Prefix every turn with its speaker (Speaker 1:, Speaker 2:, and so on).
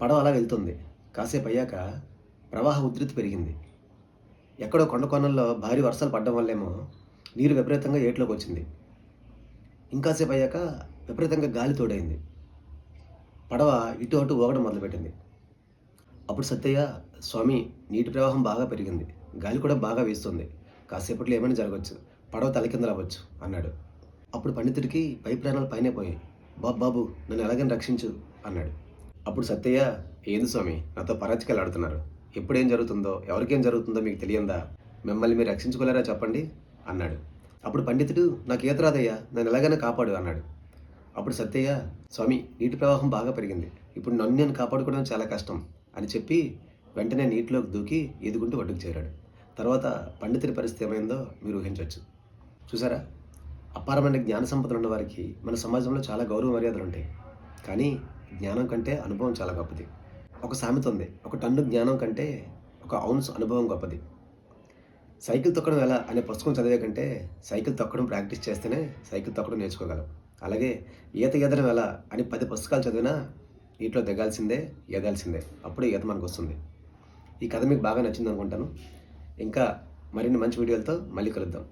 Speaker 1: పడవ అలా వెళ్తుంది. కాసేపు అయ్యాక ప్రవాహ ఉధృతి పెరిగింది. ఎక్కడో కొండ కోణంలో భారీ వర్షాలు పడడం వల్లేమో నీరు విపరీతంగా ఏట్లోకొచ్చింది. ఇంకాసేపు అయ్యాక విపరీతంగా గాలి తోడైంది. పడవ ఇటు అటు ఊగడం మొదలుపెట్టింది. అప్పుడు సత్తయ్య, "స్వామి, నీటి ప్రవాహం బాగా పెరిగింది. గాలి కూడా బాగా వీస్తుంది. కాసేపట్లో ఏమైనా జరగొచ్చు. పడవ తలకిందులవ్వచ్చు" అన్నాడు. అప్పుడు పండితుడికి పై ప్రాణాలు పైనే పోయాయి. "బాబు బాబు, నన్ను ఎలాగైనా రక్షించు" అన్నాడు. అప్పుడు సత్తయ్య, "ఏంది స్వామి, నాతో పరాచికాలు ఆడుతున్నారు? ఎప్పుడేం జరుగుతుందో, ఎవరికేం జరుగుతుందో మీకు తెలియందా? మిమ్మల్ని మీరు రక్షించుకోలేరా చెప్పండి" అన్నాడు. అప్పుడు పండితుడు, "నాకు ఈత రాదయ్యా, నన్ను ఎలాగైనా కాపాడు" అన్నాడు. అప్పుడు సత్తయ్య, "స్వామి, నీటి ప్రవాహం బాగా పెరిగింది. ఇప్పుడు నన్ను నేను కాపాడుకోవడం చాలా కష్టం" అని చెప్పి వెంటనే నీటిలోకి దూకి ఈదుకుంటూ ఒడ్డుకు చేరాడు. తర్వాత పండితుడి పరిస్థితి ఏమైందో మీరు ఊహించవచ్చు. చూసారా? అపారమైన జ్ఞాన సంపదలు ఉన్న వారికి మన సమాజంలో చాలా గౌరవ మర్యాదలు ఉంటాయి. కానీ జ్ఞానం కంటే అనుభవం చాలా గొప్పది. ఒక సామెత ఉంది, ఒక టన్ను జ్ఞానం కంటే ఒక ఔన్స్ అనుభవం గొప్పది. సైకిల్ తొక్కడం ఎలా అనే పుస్తకం చదివే కంటే సైకిల్ తొక్కడం ప్రాక్టీస్ చేస్తేనే సైకిల్ తొక్కడం నేర్చుకోగలం. అలాగే ఈత ఈదడం ఎలా అని 10 పుస్తకాలు చదివినా నీటిలో దిగాల్సిందే, ఈదాల్సిందే. అప్పుడే ఈత మనకు వస్తుంది. ఈ కథ మీకు బాగా నచ్చింది అనుకుంటాను. ఇంకా మరిన్ని మంచి వీడియోలతో మళ్ళీ కలుద్దాం.